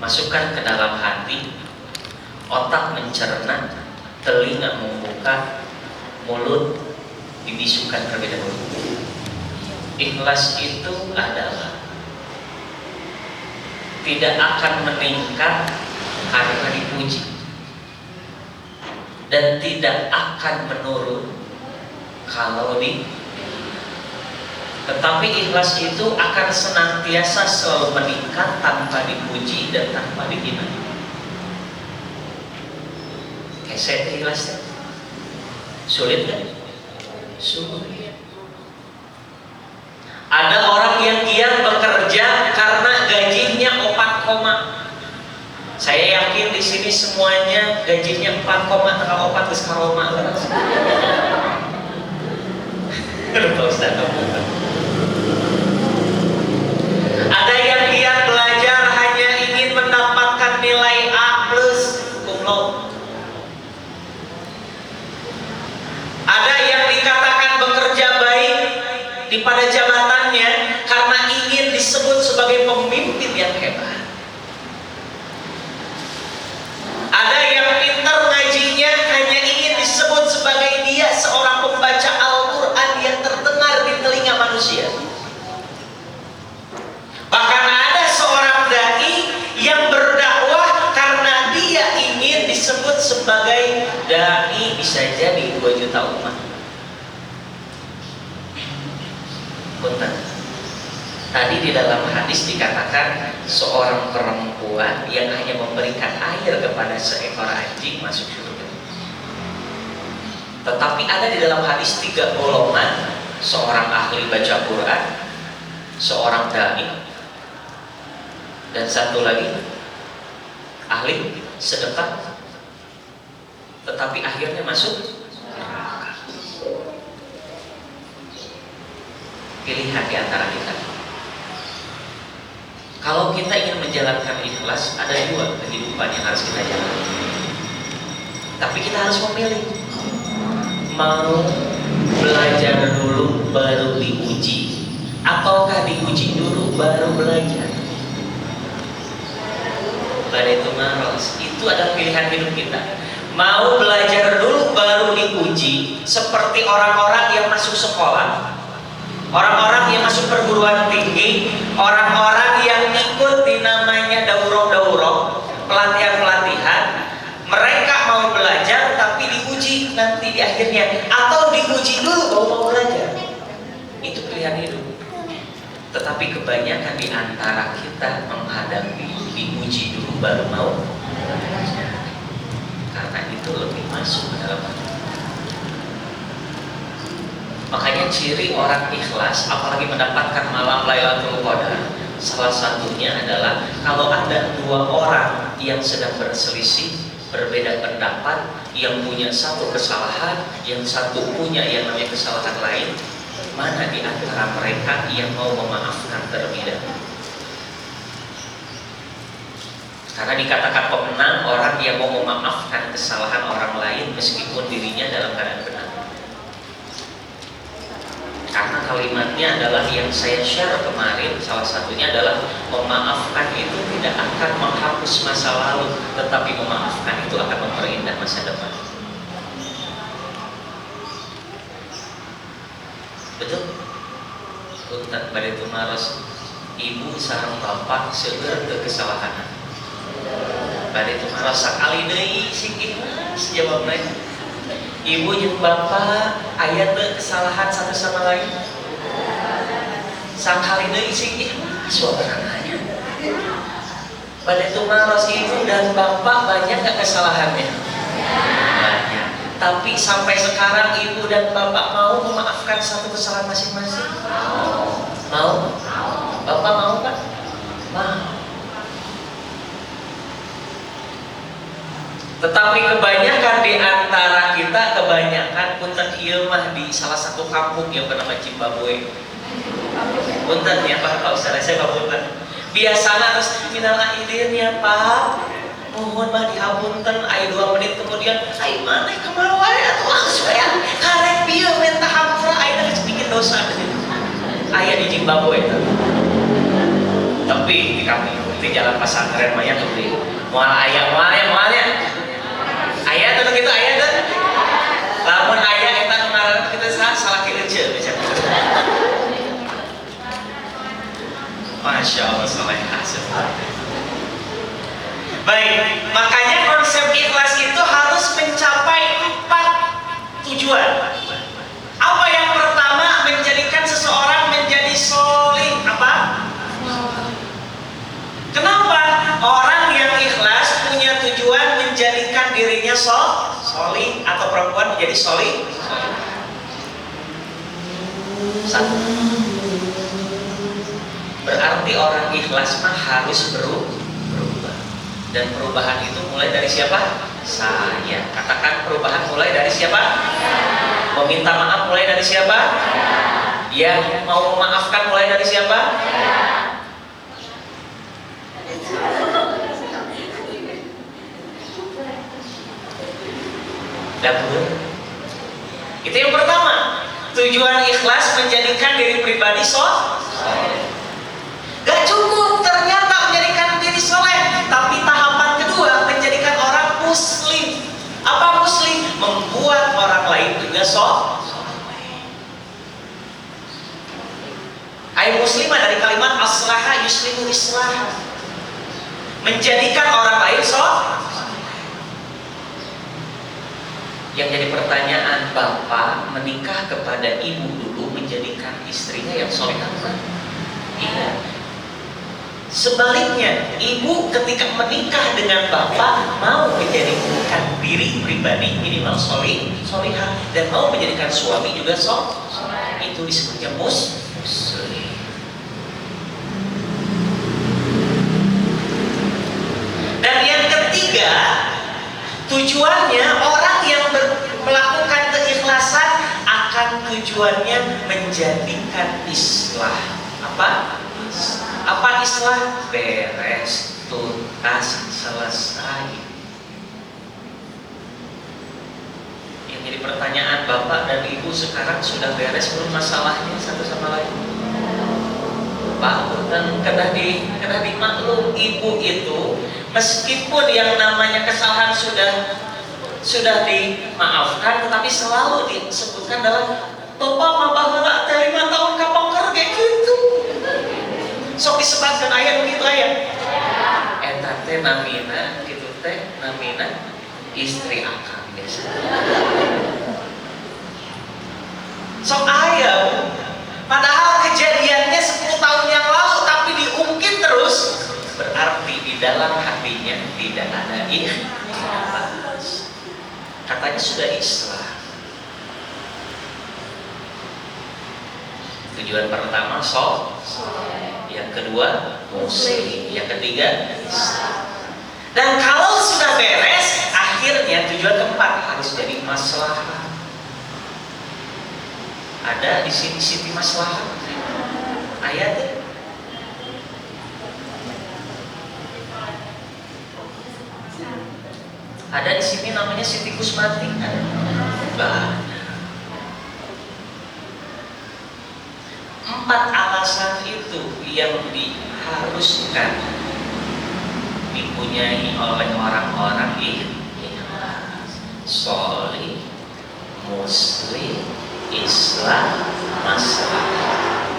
masukkan ke dalam hati, otak mencerna, telinga membuka, mulut dibisukan terlebih dahulu. Ikhlas itu adalah tidak akan meningkat karena dipuji, dan tidak akan menurun kalau tetapi ikhlas itu akan senantiasa selalu meningkat tanpa dipuji dan tanpa dihina. Saya ikhlasnya sulit kan? Sulit. Ada orang yang giat bekerja karena gajinya 4, saya yakin di sini semuanya gajinya 4, tengah 4 ke karoma. Ada yang giat belajar hanya ingin mendapatkan nilai A plus cum laude. Ada yang dikatakan bekerja baik di pada jabatannya karena ingin disebut sebagai pemimpin yang hebat. Ada yang pintar ngajinya hanya ingin disebut sebagai dia seorang pembaca Al-Quran yang terdengar di telinga manusia. Bahkan ada seorang dai yang berdakwah karena dia ingin disebut sebagai dai bisa jadi 2 juta umat. Punten. Tadi di dalam hadis dikatakan seorang perempuan yang hanya memberikan air kepada seekor anjing masuk surga. Tetapi ada di dalam hadis 3 golongan, seorang ahli baca Quran, seorang dai, dan satu lagi ahli sedekah, tetapi akhirnya masuk neraka. Pilihan di antara kita. Kalau kita ingin menjalankan ikhlas, ada 2 kehidupan yang harus kita jalani. Tapi kita harus memilih. Mau belajar dulu baru diuji, ataukah diuji dulu baru belajar? Itu maros. Itu adalah pilihan hidup kita. Mau belajar dulu baru diuji, seperti orang-orang yang masuk sekolah, orang-orang yang masuk perguruan tinggi, orang-orang yang ikut di namanya daurah-daurah, pelatihan-pelatihan. Mereka mau belajar tapi diuji nanti di akhirnya, atau diuji dulu baru mau belajar. Itu pilihan hidup. Tetapi kebanyakan di antara kita menghadapi diuji dulu baru mau belajar, karena itu lebih masuk ke dalam hati. Makanya ciri orang ikhlas, apalagi mendapatkan malam Lailatul Qadar, salah satunya adalah kalau ada 2 orang yang sedang berselisih, berbeda pendapat, yang punya satu kesalahan, yang satu punya yang namanya kesalahan lain, mana di antara mereka yang mau memaafkan terlebih dahulu? Karena dikatakan pemenang orang yang mau memaafkan kesalahan orang lain meskipun dirinya dalam keadaan benar. Karena kalimatnya adalah yang saya share kemarin, salah satunya adalah memaafkan itu tidak akan menghapus masa lalu, tetapi memaafkan itu akan memperindah masa depan. Betul? Punten bade tumaros ibu sareng bapak seueur teu kesalahan. Bade tumaros sakali deui sing ikhlas jawabna. Ibu jeung bapak aya teu kesalahan satu sama lain? Sakali deui sing ikhlas suarananya. Bade tumaros ibu dan bapak banyak gak kesalahannya? Banyak. Tapi sampai sekarang ibu dan bapak mau memaafkan satu kesalahan masing-masing? Mau? Bapak mau kan? Mau. Tetapi kebanyakan di antara kita, kebanyakan punten ieu mah di salah satu kampung yang bernama Zimbabwe. Punten ya Pak Ustaz, saya papunten. Biasanya harus minal aidin ya Pak. Mohon mah dihapunten, aya 2 menit kemudian, ai maneh kumaha wae atuh langsung ya. Karek pieu minta hampura aya geus bikin dosa. Aya di Zimbabwe eta. Tapi di kami di jalan pesantren banyak tuh beli mual ayam ayah tuh gitu ayah tuh lamun ayah kita kemarin kita salah kece bicara. Masya Allah soleh hasil. Baik, makanya konsep ikhlas itu harus mencapai 4 tujuan. Apa yang pertama? Menjadikan seseorang menjadi solih. Apa? Kenapa? Orang yang ikhlas punya tujuan menjadikan dirinya solih atau perempuan menjadi solih. Satu. Berarti orang ikhlas mah harus berubah. Dan perubahan itu mulai dari siapa? Saya. Katakan perubahan mulai dari siapa? Meminta maaf mulai dari siapa? Yang mau memaafkan mulai dari siapa? Dapur. Itu yang pertama. Tujuan ikhlas menjadikan diri pribadi soleh. Gak cukup ternyata menjadikan diri soleh, tapi tahapan kedua menjadikan orang muslim. Apa muslim? Membuat orang lain juga soleh. Ayat muslimah dari kalimat aslaha yuslimu islah. Menjadikan orang lain soleh. Yang jadi pertanyaan, bapak menikah kepada ibu dulu menjadikan istrinya yang solehah bukan? Iya. Sebaliknya, ibu ketika menikah dengan bapak mau menjadikan diri pribadi minimal solehah dan mau menjadikan suami juga soleh. Itu disebutnya muslim. Dan yang ketiga, tujuannya orang yang melakukan keikhlasan akan tujuannya menjadikan islah. Apa islah? Beres, tuntas, selesai. Yang jadi pertanyaan, bapak dan ibu sekarang sudah beres belum masalahnya satu sama lain? Pak dan kena dimaklum, ibu itu meskipun yang namanya kesalahan sudah dimaafkan, tetapi selalu disebutkan dalam topa mabahala 5 tahun kapang kerja gitu. Sok disebutkan ayat begitu ayat. Eta teh namina gitu teh namina istri akang biasa. Sok ayat. Padahal kejadiannya 10 tahun yang lalu tapi diungkit terus, berarti di dalam hatinya tidak ada ikhlas. Katanya sudah islah. Tujuan pertama soleh, yang kedua muslim, yang ketiga islah. Dan kalau sudah beres, akhirnya tujuan keempat harus jadi maslahat. Ada di sini siti maslahat ayatnya. Ada di sini namanya Siti Kusmati. Ada. 4 alasan itu yang diharuskan dipunyai oleh orang-orang ikhlas, solih, muslim, Islam, maslahat.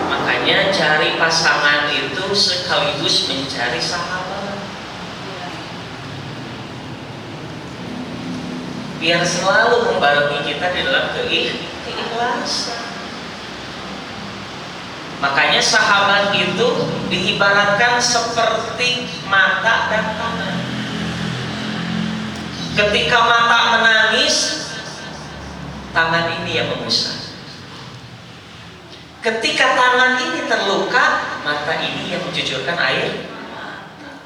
Makanya cari pasangan itu sekaligus mencari sahabat, biar selalu membarengi kita di dalam keikhlasan. Makanya sahabat itu diibaratkan seperti mata dan tangan. Ketika mata menangis, tangan ini yang mengusap. Ketika tangan ini terluka, mata ini yang mencucurkan air mata.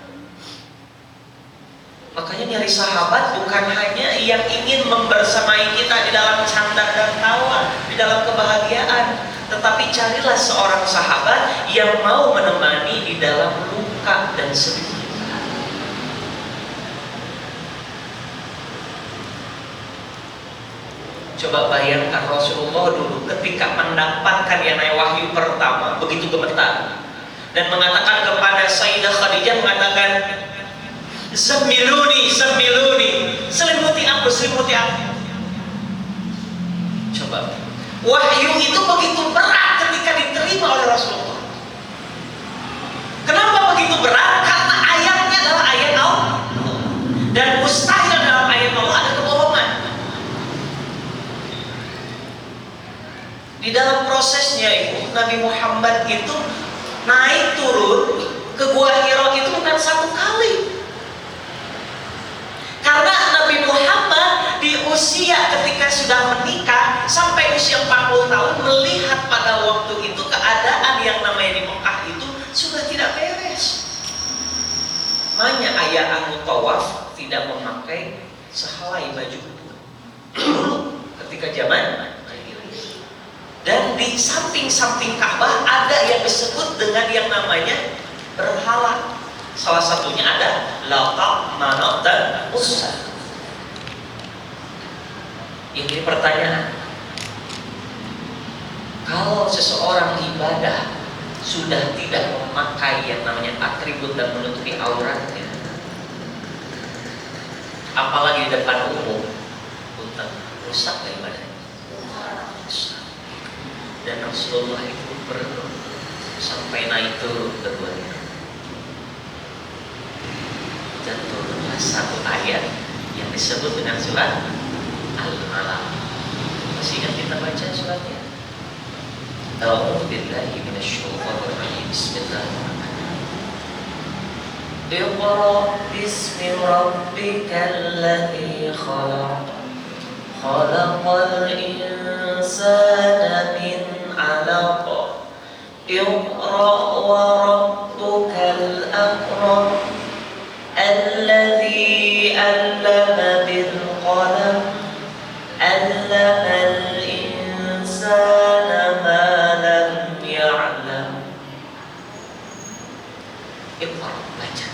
Makanya nyari sahabat bukan hanya yang ingin membersamai kita di dalam canda dan tawa, di dalam kebahagiaan, tetapi carilah seorang sahabat yang mau menemani di dalam luka dan sedih. Coba bayangkan Rasulullah dulu ketika mendapatkan yang namanya wahyu pertama begitu gemetar dan mengatakan kepada Sayyidah Khadijah, mengatakan Zamiluni, zamiluni, selimuti aku, selimuti aku. Coba, wahyu itu begitu berat ketika diterima oleh Rasulullah. Kenapa begitu berat? Karena ayatnya adalah ayat Allah, dan mustahil dalam ayat Allah ada kebohongan. Di dalam prosesnya itu Nabi Muhammad itu naik turun ke Gua Hira itu bukan satu kali. Karena Nabi Muhammad di usia ketika sudah menikah sampai usia 40 tahun melihat pada waktu itu keadaan yang namanya di Mekah itu sudah tidak beres. Makanya ayah anu tawaf tidak memakai sehelai baju dulu ketika zaman. Dan di samping-samping Ka'bah ada yang disebut dengan yang namanya berhala. Salah satunya ada Lata, Manat, dan Uzza. Ini pertanyaan. Kalau seseorang ibadah sudah tidak memakai yang namanya atribut dan menutupi auratnya, apalagi di depan umum, punten, rusak ibadahnya. Dan Rasulullah itu pernah sampai naik turun ke Gua Hira dan turunlah satu ayat yang disebut dengan surat Al-Alaq. Masih ingat kita baca suratnya? A'udzu billahi minasyaitonir rajim. Bismillahirrahmanirrahim. Iqra bismi rabbikal ladzi khalaq. Khalaqal insana min 'alaq. Iqra wa rabbukal akram. Alladzi 'allama bil qalam. 'allamal insana ma lam ya'lam. Iqra, baca.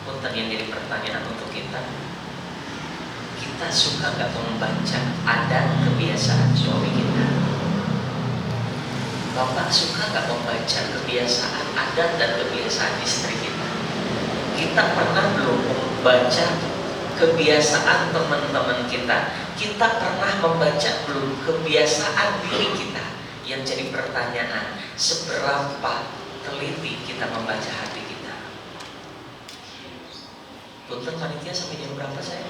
Punten yang jadi pertanyaan untuk kita. Kita suka nggak membaca adat kebiasaan suami kita? Bapak suka nggak membaca kebiasaan adat dan kebiasaan istri kita? Kita pernah belum membaca kebiasaan teman-teman kita? Kita pernah membaca belum kebiasaan diri kita? Yang jadi pertanyaan, seberapa teliti kita membaca hati kita? Punten panitia sampai jam berapa saya?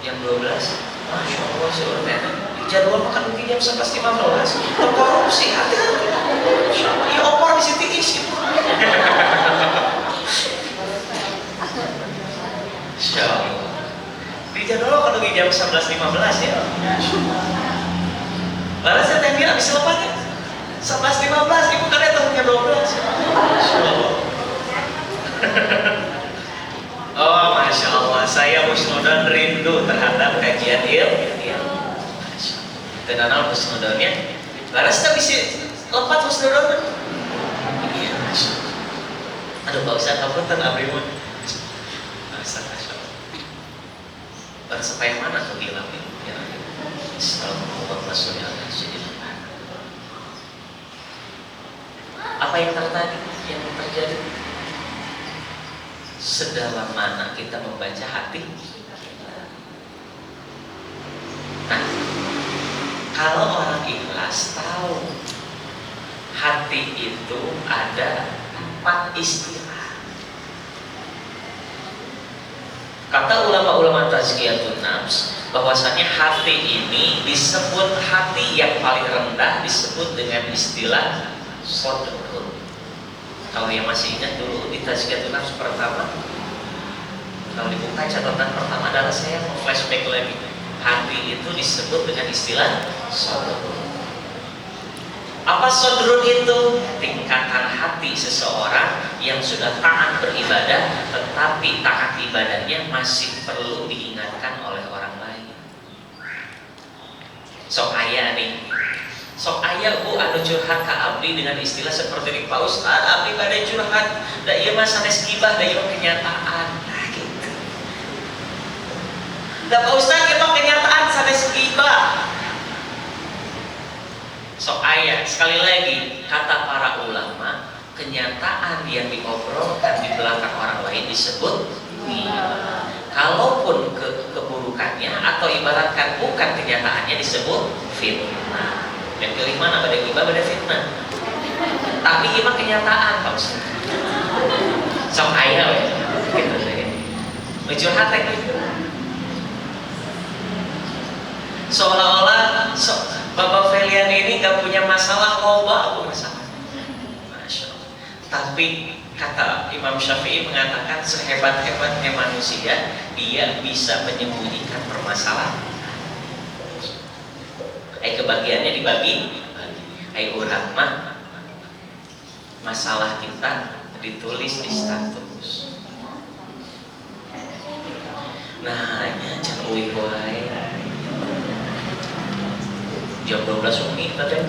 Jam 12? Masya Allah, sebenarnya jadwal makan mungkin jam 11.15. Terkorupsi, hati-hati. Ya opor di situ isi. Insya Allah. Di jadwal kalau di jam 11.15 ya. Baru saya tanya habis lepas ya. 11.15, ibu kan datang jam 12. Insya Allah. Oh, Masya Allah, saya husnudon rindu terhadap kajian ilmu. Kenal husnudonnya? Laras tak bisa lepas husnudon? Iya, Masya Allah. Aduh, Pak Ustaz, apa ten abrimun? Masya Allah. Sampai mana tuh hilang ya? Assalamualaikum. Apa yang terjadi? Sedalam mana kita membaca hati? Nah, kalau orang ikhlas tahu hati itu ada 4 istilah. Kata ulama-ulama tazkiyatun nafs bahwasanya hati ini disebut hati yang paling rendah disebut dengan istilah sodrun. Kalau yang masih ingat dulu di tazkiyatun nafs pertama, kalau dibuka catatan pertama adalah saya mau flashback lagi. Hati itu disebut dengan istilah sodrun. Apa sodrun itu? Tingkatan hati seseorang yang sudah taat beribadah, tetapi taat ibadahnya masih perlu diingatkan oleh orang lain. Sok aya nih, sok aya bu anu curhat ka abdi dengan istilah seperti di Pak Ustaz, abdi bade curhat, da ieu mah sanes gibah, da ieu kenyataan. Nah gitu. Da Pak Ustaz emang kenyataan sanes gibah. So ayat sekali lagi kata para ulama, kenyataan yang diobrolkan di belakang orang lain disebut ghibah. Kalaupun keburukannya atau ibaratkan bukan kenyataannya disebut fitnah. Yang pilih mana, pada ghibah pada fitnah? Tapi ghibah kenyataan Pak Ustaz. Sok aya we. Gitu saja. Curhat gitu. Seolah-olah Bapak Felian ini gak punya masalah, loba aku masalah. Masya Allah. Tapi kata Imam Syafi'i mengatakan sehebat-hebatnya manusia, dia bisa menyembunyikan permasalahan. Kebagiannya dibagi, urang mah masalah kita ditulis di status. Nah, nya can uih wae. Jam 12 umi tadi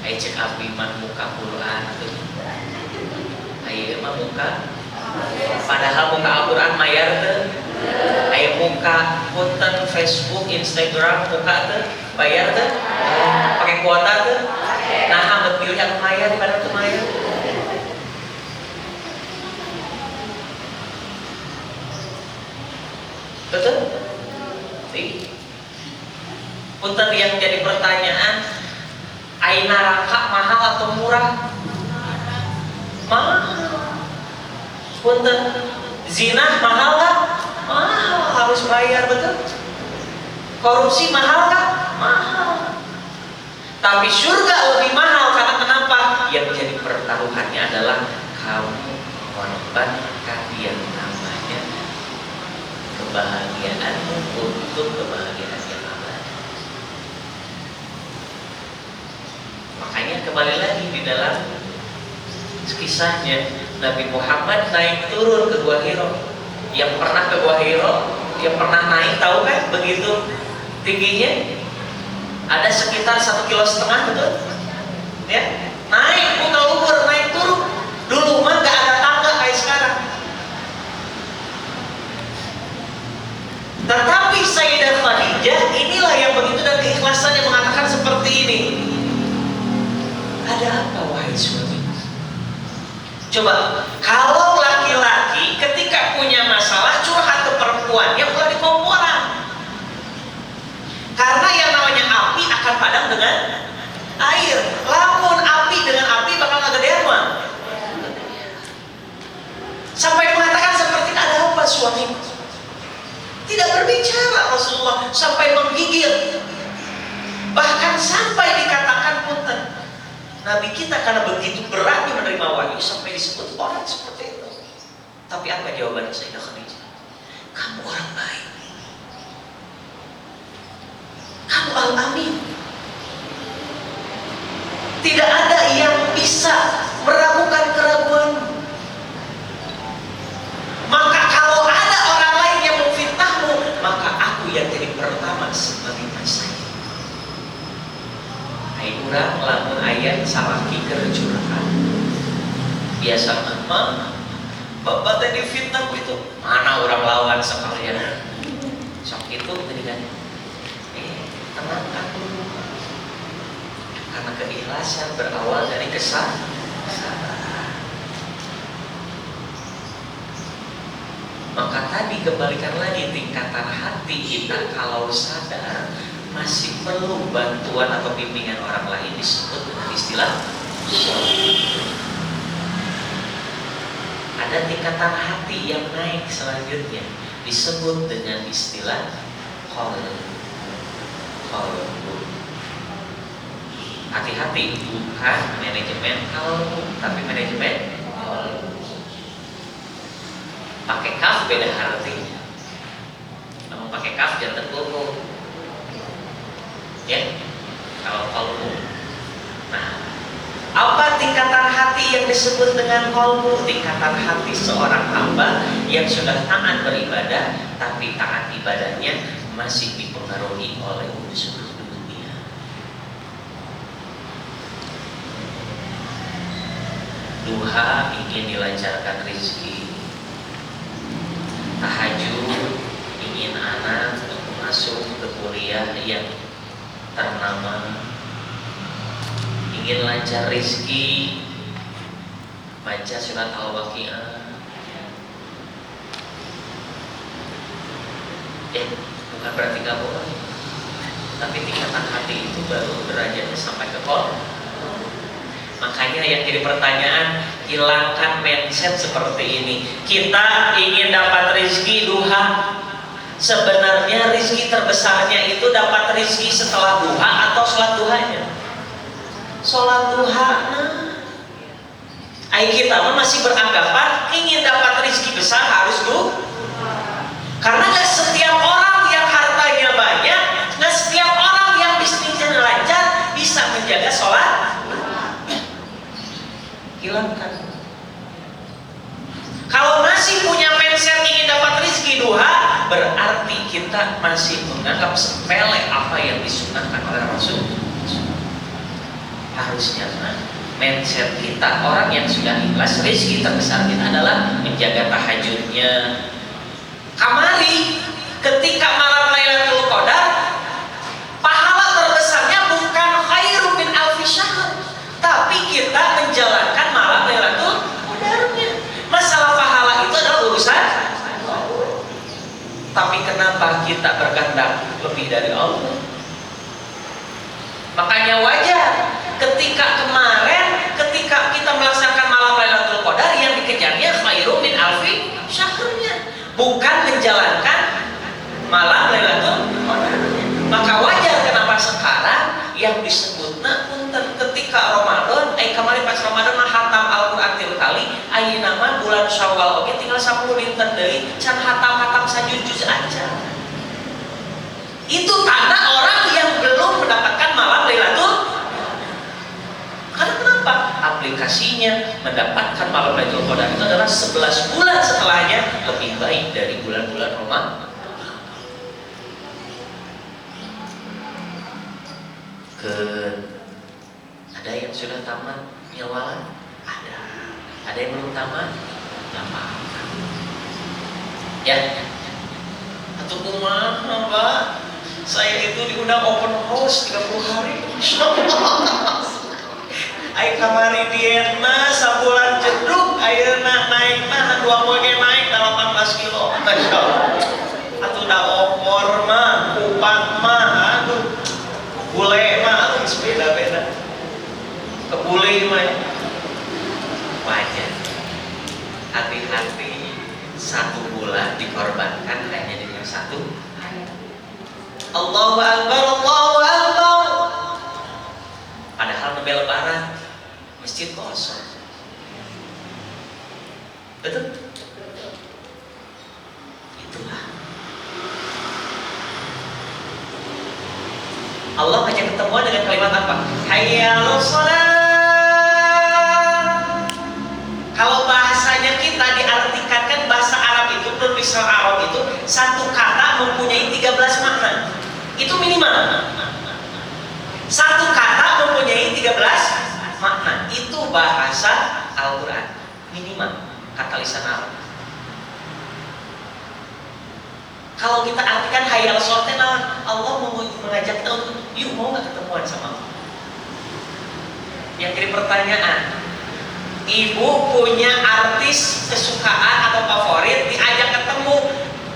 cek api mah muka Quran tuh ayo mah muka padahal muka Al-Quran mayar tuh ayo muka punten Facebook, Instagram muka tuh bayar tuh pakai kuota tuh nah ambet pilih yang mayar daripada tuh mayar betul? Punten yang jadi pertanyaan, aina raka mahal atau murah? Mahal. Punten, zina mahal nggak? Mahal, harus bayar betul. Korupsi mahal nggak? Mahal. Tapi surga lebih mahal karena kenapa? Yang jadi pertaruhannya adalah kamu mengorbankan yang namanya kebahagiaanmu untuk kebahagiaan yang abadi. Makanya kembali lagi di dalam kisahnya Nabi Muhammad naik turun ke Gua Hiro. Yang pernah ke Gua Hiro, yang pernah naik tahu kan begitu tingginya ada sekitar 1,5 kilo betul? Ya, naik buka ukur naik turun. Dulu mah nggak ada tangga kayak sekarang. Tetapi Sayyidah Khadijah inilah yang begitu dan keikhlasannya mengatakan seperti ini. Ada apa wahai suami? Coba, kalau laki-laki ketika punya masalah curhat ke perempuan, ya bukan di komporan. Karena yang namanya api akan padam dengan air. Lamun api dengan api bakal ngegedean mah. Sampai mengatakan seperti ada apa suami? Tidak berbicara Rasulullah sampai menggigil. Bahkan sampai dikatakan punten. Nabi kita karena begitu berani menerima wahyu sampai disebut orang seperti itu. Tapi apa jawaban Sayyidah Khadijah? Kamu orang baik. Kamu al-amin. Tidak ada yang bisa meragukan keraguanmu. Maka kalau ada orang lain yang memfitnahmu, maka aku yang jadi pertama sebagai manusia. Urang lamun ayat salaki kerjurakan biasa mah bapak tadi fitnah itu mana orang lawan sekalian sok itu tadi kan tenang aku karena keikhlasan berawal dari kesabaran. Maka tadi kembalikan lagi tingkatan hati kita kalau sadar masih perlu bantuan atau bimbingan orang lain disebut dengan istilah ada tingkatan hati yang naik selanjutnya disebut dengan istilah qalbu. Hati-hati, bukan manajemen qalbu tapi manajemen qalbu. Pakai kaf beda artinya. Kalau pakai kaf jangan tergopoh. Ya, kalau qalbu. Nah, apa tingkatan hati yang disebut dengan qalbu? Tingkatan hati seorang hamba yang sudah taat beribadah, tapi taat ibadahnya masih dipengaruhi oleh unsur dunia. Duha ingin dilancarkan rezeki, tahajud ingin ingin anak masuk ke kuliah yang ternama, ingin lancar rezeki, baca surat Al-Waqiah. Bukan berarti gak boleh, tapi tingkatan hati itu baru derajatnya sampai ke kol. Makanya yang jadi pertanyaan, hilangkan mindset seperti ini. Kita ingin dapat rezeki duha. Sebenarnya rezeki terbesarnya itu dapat rezeki setelah duha atau sholat duhanya? Sholat duha. Kita masih beranggapan ingin dapat rezeki besar harus duha. Karena gak setiap orang yang hartanya banyak, gak setiap orang yang bisnisnya lancar bisa menjaga sholat. Hilangkan. Kalau masih punya mindset ingin dapat rezeki duha, berarti kita masih menganggap sepele apa yang disunahkan oleh Rasul. Harusnya mindset kita, orang yang sudah ikhlas, rezeki terbesar kita adalah menjaga tahajudnya. Kamari ketika malam Lailatul Qadar, pahala terbesarnya bukan khairu min alfi syahr, tapi kita menjalankan malam Lailatul Qadarnya. Masalah pahala itu adalah urusan. Tapi kenapa kita berkehendak lebih dari Allah? Makanya wajar ketika kemarin, ketika kita melaksanakan malam Lailatul Qadar, yang dikejarnya khairu min alfi syahrnya, bukan menjalankan malam Lailatul Qadar. Maka wajar kenapa sekarang yang disebutna punten ketika Ramadan, kemarin pas Ramadan hatam Al-Qur'an tilu kali, ayeuna mah bulan Syawal oge tinggal 10 dinten deui can hatam-hatam sajuz aja. Itu tanda orang yang belum mendapatkan malam Lailatul. Karena kenapa? Aplikasinya mendapatkan malam Lailatul Qadar itu adalah 11 bulan setelahnya lebih baik dari bulan-bulan Ramadan. Ada yang sudah tamat nyawalan? Ada yang belum tamat? Gak apa-apa. Ya. Atau kumaha, Pak? Saya itu diundang open house 30 hari. Ayo kamari dietna sabulan jeduk, ayeuna naikna 2 poe naik 18 kilo. Masya Allah. Atuh da opor mah, kupat mah, aduh. Bule mah beda-beda. Kebule mah wajar. Hati-hati, 1 bulan dikorbankan hanya dengan 1 Allahu Akbar, Allahu Akbar. Padahal nebel lebaran masjid kosong. Betul? Itulah. Allah hanya ketemuan dengan kalimat apa? Hayya 'alas shalah. Kalau bahasanya kita diartikan kan bahasa Arab itu, berbisa Arab itu satu kata mempunyai 13 makna. Itu minimal. Satu kata mempunyai 13 makna. Itu bahasa Al-Quran. Minimal kata lisan Arab. Kalau kita artikan hayal sorten, Allah mau mengajak kita untuk yuk mau nggak ketemuan sama Allah. Yang jadi pertanyaan, ibu punya artis kesukaan atau favorit, diajak ketemu,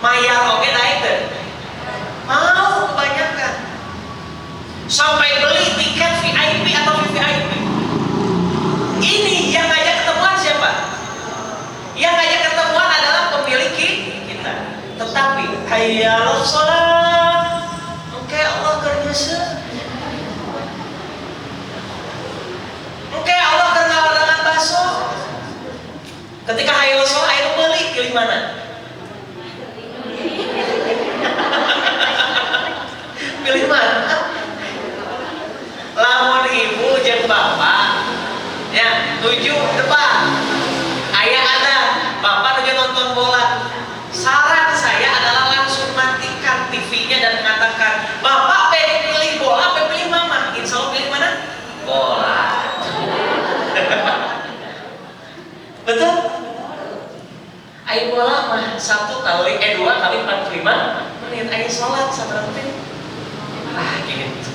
mayar oke naik deh. Mau kebanyakan. Sampai beli tiket VIP atau VVIP. Ini yang ngajak ketemuan siapa? Yang ngajak ketemuan adalah pemilik kita. Tetapi hayya 'alas shalah, oke Allah kerja. Oke Allah kerja dengan bakso. Ketika hayya 'alas shalah ayo beli, pilih mana? Pilih mana? Lamun ibu jeung bapak ya tuju depan ayah ada bapak tuju nonton bola, saran saya adalah langsung matikan TV-nya dan mengatakan bapak pilih bola apa pilih mama? Insya Allah pilih mana? Bola. Betul? Ayo bola mah 1 kali 2 kali 45 aya sholat sabarang teh. Gitu.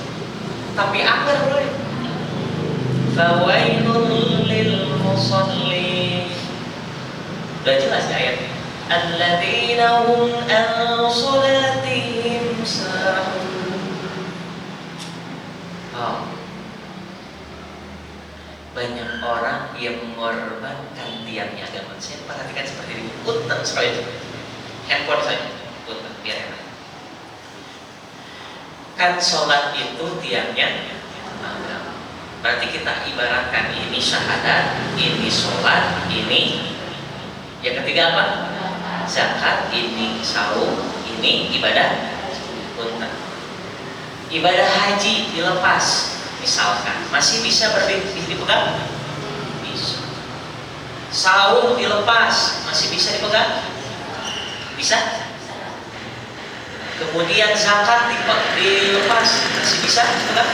Tapi anggar bro. Fawailul lil musallin. Udah jelas ya ayatnya. Alladzina hum an sholatihim sahun. Banyak orang yang mengorbankan tiangnya agama. Saya perhatikan seperti ini. Punten sekali. Handphone saja. Punten biar enak. Kan sholat itu tiangnya agama. Berarti kita ibaratkan ini syahadat, ini sholat, ini yang ketiga apa? Zakat, ini saum, ini ibadah. Punten. Ibadah haji dilepas. Misalkan masih bisa dipegang? Bisa. Saum dilepas, masih bisa dipegang? Bisa? Kemudian zakat dilepas, masih bisa dipegang?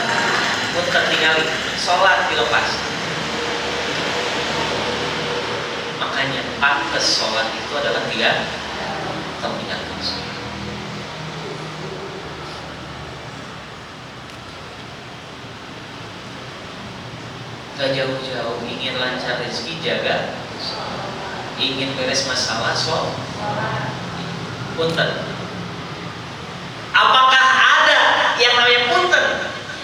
Muter tinggalin. Sholat dilepas. Makanya pantas sholat itu adalah 3 atau 3 kali. Gak jauh-jauh ingin lancar rezeki, jaga. Ingin beres masalah, punten. Apakah ada yang namanya punten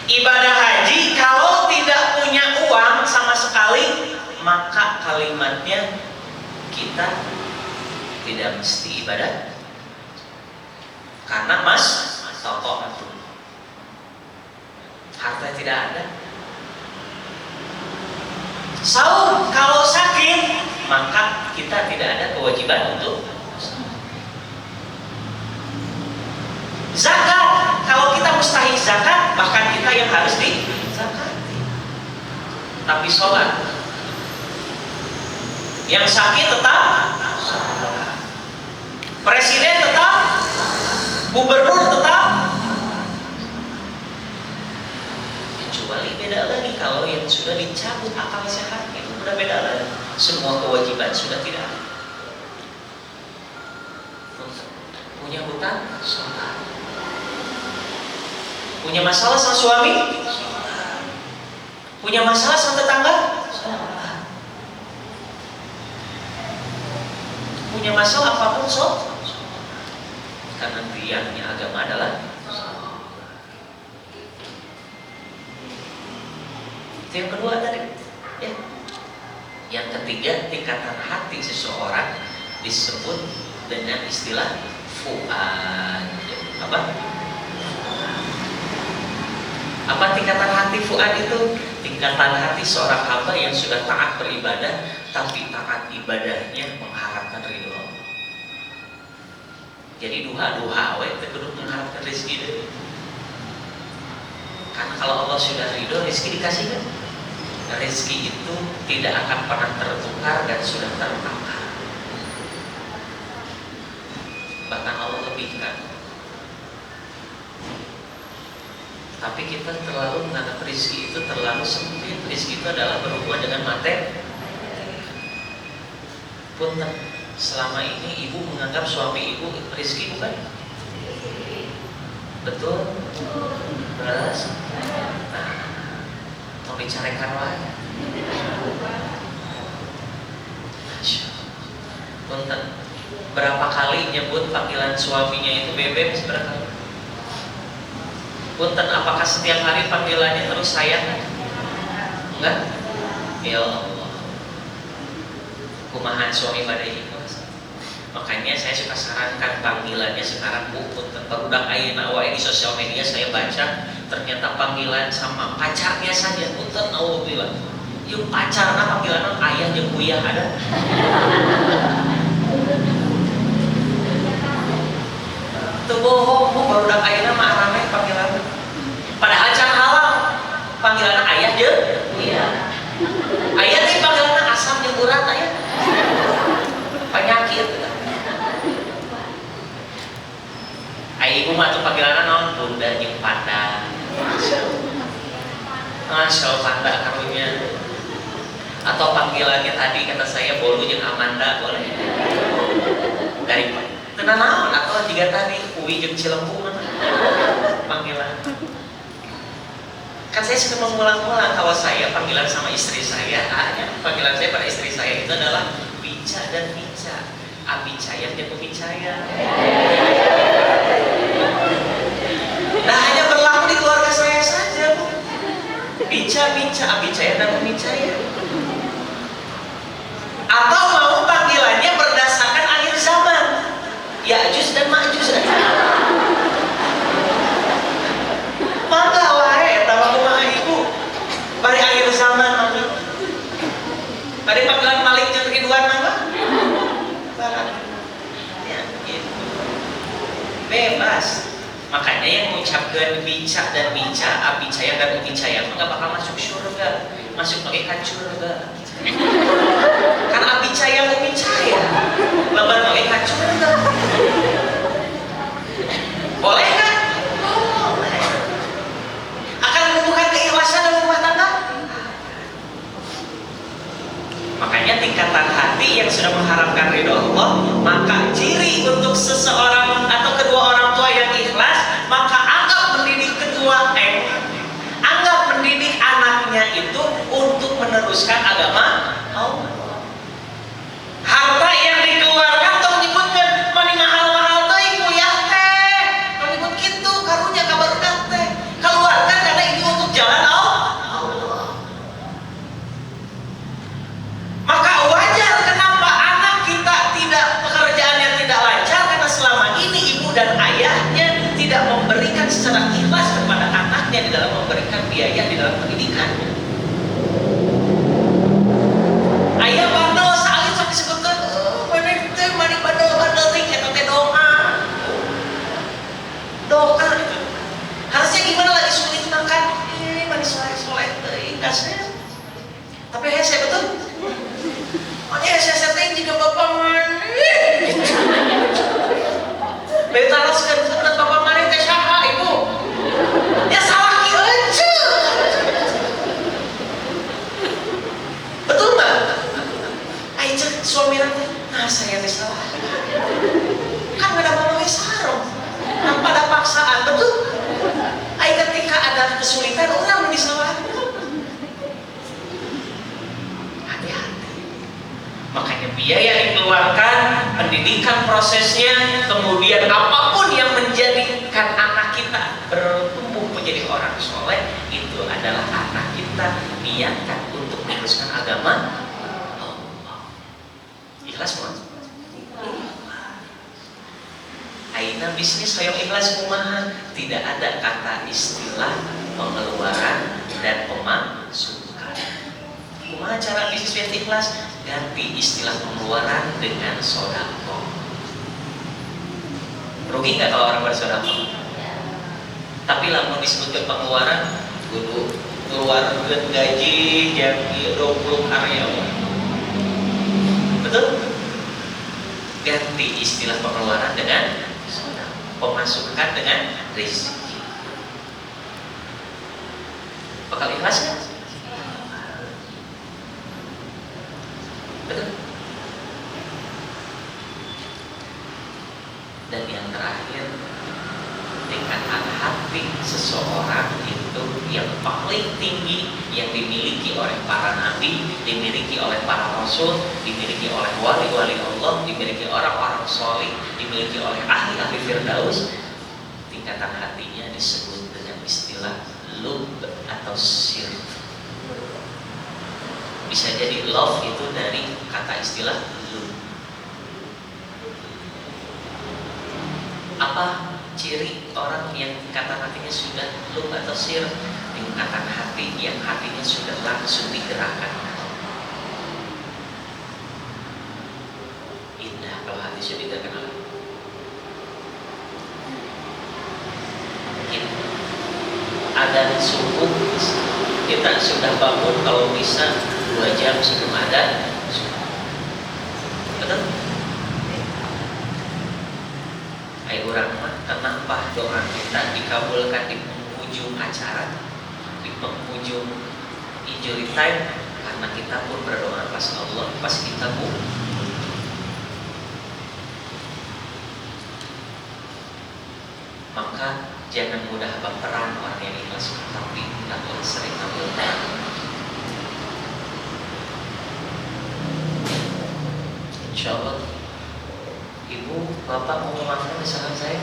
ibadah haji kalau tidak punya uang sama sekali, maka kalimatnya kita tidak mesti ibadah karena toko harta tidak ada. Saum kalau sakit, maka kita tidak ada kewajiban untuk zakat. Kalau kita mustahil zakat, bahkan kita yang harus di zakat. Tapi sholat, yang sakit tetap sholat. Presiden tetap, gubernur tetap. Kecuali beda lagi kalau yang sudah dicabut akal sehat, itu udah beda lagi. Semua kewajiban sudah tidak ada. Punya hutang, sholat. Punya masalah sama suami, sholat. Punya masalah sama tetangga, sholat. Punya masalah apapun, sholat. Karena tiangnya agama adalah itu yang kedua tadi, ya. Yang ketiga, tingkatan hati seseorang disebut dengan istilah fu'ad. Apa? Apa tingkatan hati fu'ad itu? Tingkatan hati seorang hamba yang sudah taat beribadah, tapi taat ibadahnya mengharapkan ridho. Jadi duha we kudu mengharapkan rezeki deh. Karena kalau Allah sudah ridho, rezeki dikasih kan? Rezeki itu tidak akan pernah tertukar dan sudah tertata. Bahkan Allah lebihkan. Tapi kita terlalu menganggap rezeki itu terlalu sempit. Rezeki itu adalah berhubungan dengan materi. Punten, selama ini ibu menganggap suami ibu rezeki bukan? Betul? Beras? Nah, mau bicarakan lagi. Punten, berapa kali nyebut panggilan suaminya itu bebek seberapa kali? Punten, apakah setiap hari panggilannya terus sayang? Enggak? Ya Allah, kumahan suami pada itu. Makanya saya suka sarankan panggilannya sekarang bu, punten barudak ayeuna wae di sosial media saya baca ternyata panggilan sama pacarnya saja punten alhamdulillah. Yung pacarna panggilan ayah jeung buyah ada. Tuh bohong, barudak ayeuna mah rame panggilan. Padahal can halal. Panggilan ayah jeung buyah. Ayah teh panggilan asam jeung urat aya. Penyakit. Ibu mah tuh panggilanna naon bunda jeung panda. Masya Allah panda karunya. Atau panggilannya tadi kata saya bolu jeung Amanda boleh. Dari Tenan naon atau jika tadi Uwi jeung Cilembu mana panggilan. Kan saya sudah mengulang-ulang kalau saya panggilan sama istri saya, panggilan saya pada istri saya itu adalah Bica dan Bica, Abicaya dan Pemicaya. Nah hanya berlaku di keluarga saya saja, Bu. Bica, Bica, Abicaya dan Pemicaya. Atau mau panggilannya berdasarkan akhir zaman, Ya'juj dan Ma'juj. Maka wae eta mah ibu bari akhir zaman mah. Bari panggilan Malik jeung Ridwan mah. Ya gitu. Bebas. Makanya yang mengucapkan Bica dan Bica, Abicaya dan Umicaya enggak bakal masuk surga, masuk neraka surga. Karena Abicaya Umicaya lebar neraka surga. Boleh kan? Boleh. Akan menumbuhkan keikhlasan dalam rumah tangga. Makanya tingkatan hati yang sudah mengharapkan ridho Allah, maka ciri untuk seseorang atau kedua orang tua yang ikhlas, maka anggap mendidik anggap mendidik anaknya itu untuk meneruskan agama Allah. Harta yang dikeluarkan tong nyebutkeun mani mahal-mahal teh kuliah teh, tong nyebut kitu karunya ka barudak teh. Keluarkan karena ini untuk jalan Allah. Maka wajar kenapa anak kita pekerjaannya tidak lancar, karena selama ini ibu dan ayahnya tidak memberikan secara ikhlas kepada anaknya di dalam memberikan biaya di dalam pendidikannya. Ayah bandel salin sok disebutkan, mani bandel ring eta teh doa itu. Harusnya gimana lagi sulit makan, mani soleh teuing kasih. Tapi hese betul. Makanya hese teh juga bapak mani. Betaroskeun kebetulan bapak mani teh saha ibu? Ya salah kieu aja. Betul nggak? Ayo suami nanti, nah saya teh salah. Kan ada mama sarong, tanpa ada paksaan, betul? Ayo ketika ada kesulitan orang disalah. Hati-hati. Makanya biaya yang dikeluarkan, pendidikan prosesnya, kemudian apapun yang menjadikan anak kita bertumbuh menjadi orang soleh, itu adalah anak kita niatkan untuk meneruskan agama Allah. Ikhlas mohon. Aina bisnis hoyong ikhlas kumaha, tidak ada kata istilah pengeluaran dan pemasukan. Kumaha cara bisnis biar ikhlas? Ganti istilah pengeluaran dengan sodako. Rugi nggak kalau orang bersodako? Tapi lamun disebutkan pengeluaran, kudu keluarkan gaji yang 20 karyawan. Betul? Ganti istilah pengeluaran dengan pemasukan dengan rezeki. Bakal ikhlas kan? Betul? Dan yang terakhir, tingkatan hati seseorang itu yang paling tinggi yang dimiliki oleh para nabi, dimiliki oleh para rasul, dimiliki oleh wali-wali Allah, dimiliki orang-orang soleh, dimiliki oleh ahli-ahli firdaus. Tingkatan hatinya disebut dengan istilah lub atau sir. Bisa jadi love itu dari kata istilah lub. Apa ciri orang yang tingkatan hatinya sudah lub atau sir? Tingkatan hati yang hatinya sudah langsung digerakkan. Indah kalau hati sudah digerakkan. Adzan subuh kita sudah bangun kalau bisa 2 jam sebelum adzan. Betul? Ayo orang mah kenapa doa kita dikabulkan di penghujung acara, di penghujung injury time? Karena kita pun berdoa pas Allah, pas kita pun jangan mudah baperan orang yang ikhlas, tapi hendaklah sering ambil peran. Insya Allah, ibu, bapak mau memaafkan kesalahan saya.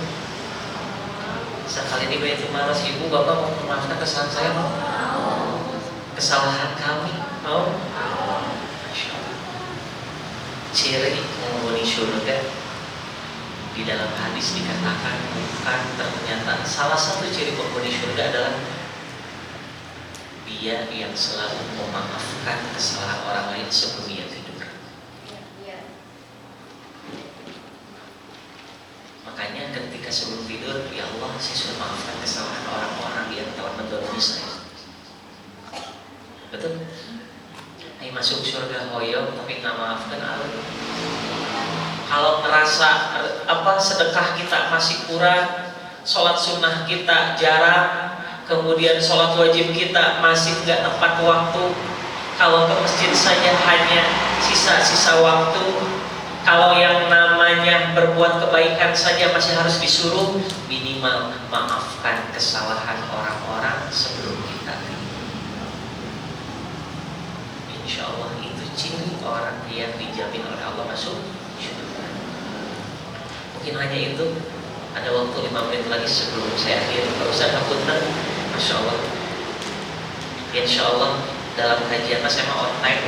Sekali di Baitul Maras, ibu, bapak mau memaafkan kesalahan saya, mau? Kesalahan kami, mau? Masya Allah. Ciri penghuni surga, di dalam hadis dikatakan bukan, ternyata salah satu ciri penghuni surga adalah dia yang selalu memaafkan kesalahan orang lain sebelum ia tidur. Makanya ketika sebelum tidur, ya Allah, saya sudah maafkan kesalahan orang-orang yang telah mendolimi saya. Betul? Ayo masuk surga hoyong tapi nggak maafkan Allah. Kalau merasa sedekah kita masih kurang, sholat sunnah kita jarang, kemudian sholat wajib kita masih nggak tepat waktu, kalau ke masjid saja hanya sisa-sisa waktu, kalau yang namanya berbuat kebaikan saja masih harus disuruh, minimal maafkan kesalahan orang-orang sebelum kita tidur. Insya Allah itu ciri orang yang dijamin oleh Allah masuk surga. Mungkin hanya itu. Ada waktu 5 menit lagi sebelum saya akhir. Pak Ustaz Hapunten, Masya Allah. Insya Allah dalam kajian saya mau on time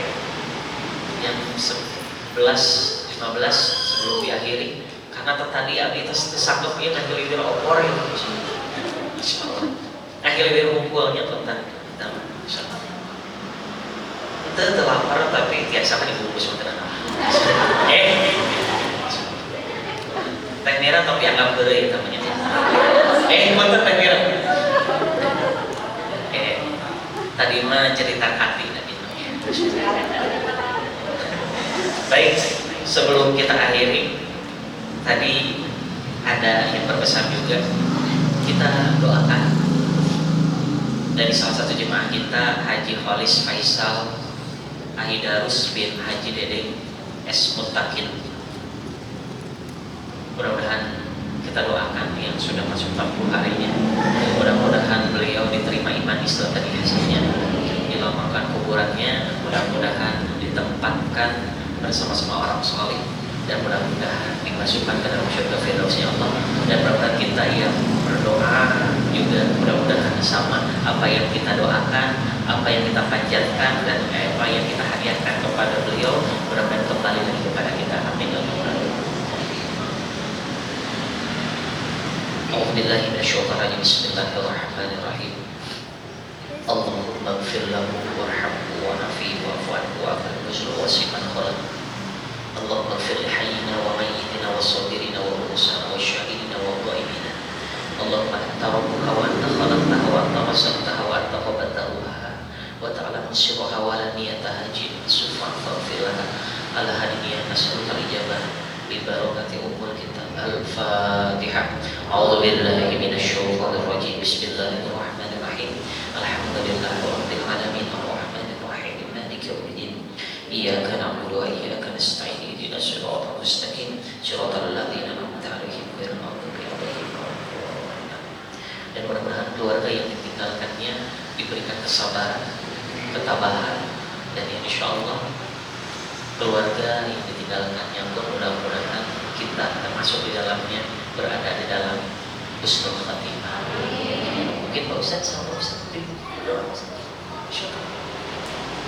yang 11:15 sebelum diakhiri, karena tadi abi itu sanggup ya ngambil lidir opor ya. Insya Allah. Akhir lidir ngumpulnya tentang Insya Allah. Itu lapar tapi biasa kan dibungkus makanan. Teh merah tapi anggap beri namanya. Mantan teh merah. Tadi mah cerita hati tadi. Baik, sebelum kita akhiri, tadi ada yang berpesan juga, kita doakan dari salah satu jemaah kita, Haji Khalis Faisal Ahidarus bin Haji Dede S. Mutakin. Mudah-mudahan kita doakan yang sudah masuk 40 harinya, mudah-mudahan beliau diterima iman Islam dan ihsannya, dilapangkan kuburannya, mudah-mudahan ditempatkan bersama-sama orang saleh, dan mudah-mudahan dimasukkan ke dalam surga firdausnya Allah. Dan mudah-mudahan kita yang berdoa juga mudah-mudahan sama apa yang kita doakan, apa yang kita panjatkan, dan apa yang kita hadiahkan kepada beliau mudah-mudahan kembali lagi kepada kita. Amin ya rabbal alamin. A'udzubillahi minasyaitonir rajim. Bismillahirrahmanirrahim. Allahumma ighfir lahu warhamhu wa'afihi wa'fu anhu wa'afil nuzul wasi'man khalaq. Allahumma ighfir li hayyina wa mayyitina wa sabirina wa rusana wa syahidina wa ghaibina. Allahumma anta rabbuka wa anta khalaqtaha wa anta razaqtaha wa anta qabbataha wa ta'ala sirraha wa laniyataha jin sufan faghfir laha ala hadiyah nas'aluka al-ijabah bi barakati ummul kitab. Al-Fatihah. A'udzu billahi minasyaitonir rajim. Bismillahirrahmanirrahim. Alhamdulillahi rabbil alamin arrahmanir rahim maliki yaumiddin. Iyyaka na'budu wa iyyaka nasta'in. Ihdinas siratal mustaqim siratal ladzina an'amta 'alaihim ghairil maghdubi 'alaihim waladdallin. Dan mudah-mudahan keluarga yang ditinggalkannya diberikan kesabaran, ketabahan, dan insyaallah keluarga yang ditinggalkannya pun mudah-mudahan kita termasuk di dalamnya, berada di dalam husnul khatimah. Mungkin Pak Ustaz sama Pak Ustaz berdoa.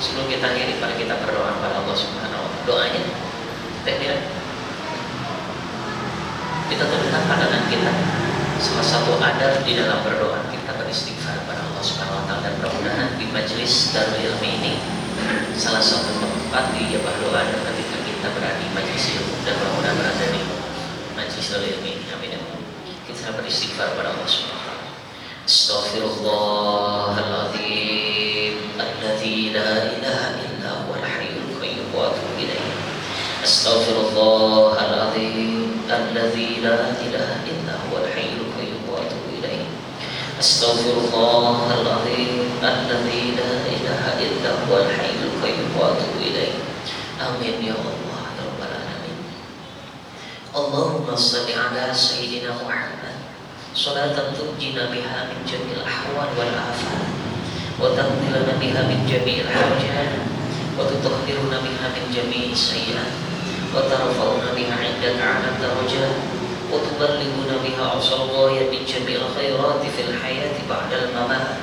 Sebelum kita akhiri, pada kita berdoa kepada Allah Subhanahu wa Ta'ala. Doanya tekbir. Kita tunjukkan pandangan kita. Salah satu adab di dalam berdoa kita beristighfar kepada Allah Subhanahu wa Ta'ala, dan mudah-mudahan di majelis Darul Ilmi ini salah satu tempat diijabah doa dan ketika kita berada di majelis ilmu, dan mudah-mudahan berada di majelis Darul Ilmi ini. Amin. Kita beristighfar kepada Allah Subhanahu wa Ta'ala. Astaghfirullahaladzim alladzi la ilaha illa huwal hayyul qayyum wa atubu ilaih. Astaghfirullahaladzim alladzi la ilaha illa huwal hayyul qayyum wa atubu ilaih. Astaghfirullahaladzim alladzi la ilaha illa huwal hayyul qayyum wa atubu ilaih. Amin ya Allah ya rabbal alamin. Allahumma shalli ala sayyidina Muhammad salatan tunjina biha min jami'il ahwal wal afat wa taqdilana biha min jami'il hajat wa tutahhiruna biha min jami'is sayyi'at wa tarfa'una biha 'indaka 'ala darajat wa tuballighuna biha aqsal ghayat min jami'il khairat fil hayati ba'dal mamat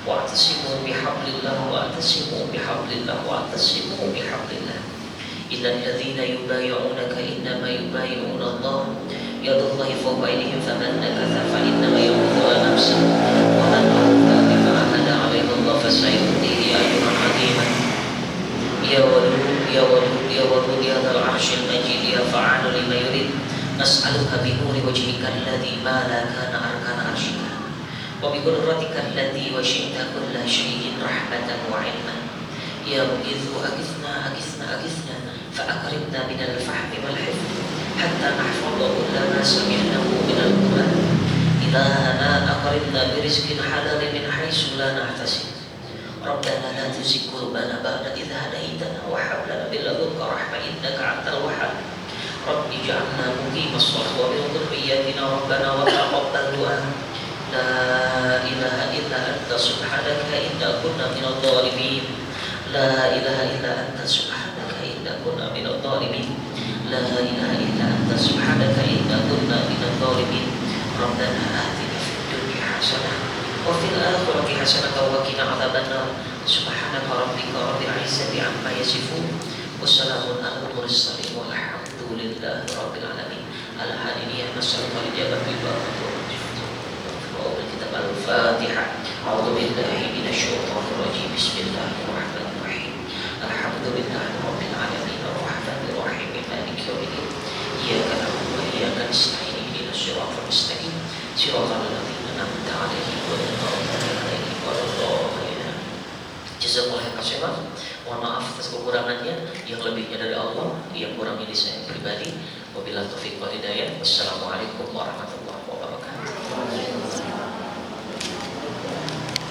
wa'tasimu bihablillah wa'tasimu bihablillah wa'tasimu bihablillah innal ladzina yubayyi'unaka innama yubayyi'una Allah yadullahi fawqa aydihim faman nakatha fa innama yanqudhu ala nafsihi wa man awfa bima ahada 'alaihi Allah fasayu'tihi ajran 'azima ya wadud ya wadud ya wadud ya dzal 'arsyil majid ya fa'alu lima yurid nas'aluka bi nuri wajhika alladzi ma la kana arkana 'arsyika wa bi qudratika allati wasi'ta kulla syai'in rahmatan wa 'ilman ya mughithu aghithna aghithna aghithna fa akrimna minal fahmi wal hifdhi hatta nahfadha kulla ma sami'nahu minal Qur'an ilahana akrimna bi rizqin halalin min haitsu la nahtasib rabbana la tuzigh qulubana ba'da idh hadaytana wa hab lana min ladunka rahmah innaka antal wahhab rabbi ij'alna muqimas shalah wa min dhurriyyatina rabbana wa taqabbal du'a la ilaha illa anta subhanaka inna kunna minadh dhalimin la ilaha illa anta subhanaka inna kunna minadh dhalimin la ilaha illa anta subhanaka inna kunna minadh dhalimin rabbana atina fid dunya hasanah wa fil akhirati hasanah wa qina adzabannar subhanaka rabbika rabbil izzati amma yasifun wassalamun alal mursalin walhamdulillahi rabbil alamin al-hadiniyah nas'aluka al-ijabah bil barakatuh kitab al-fatihah a'udzu billahi minasy syaithanir rajim bismillahirrahmanirrahim alhamdulillahi rabbil alamin arrahmanir rahim maliki yaumiddin iyyaka na'budu wa iyyaka nasta'in ihdinas siratal mustaqim siratal ladzina an'amta 'alaihim ghairil maghdubi 'alaihim. Jazakumullah khairan. Mohon maaf atas kekurangannya, yang lebihnya dari Allah, yang kurang ini saya pribadi. Wabillahi taufiq wal hidayah. Wassalamualaikum warahmatullahi wabarakatuh.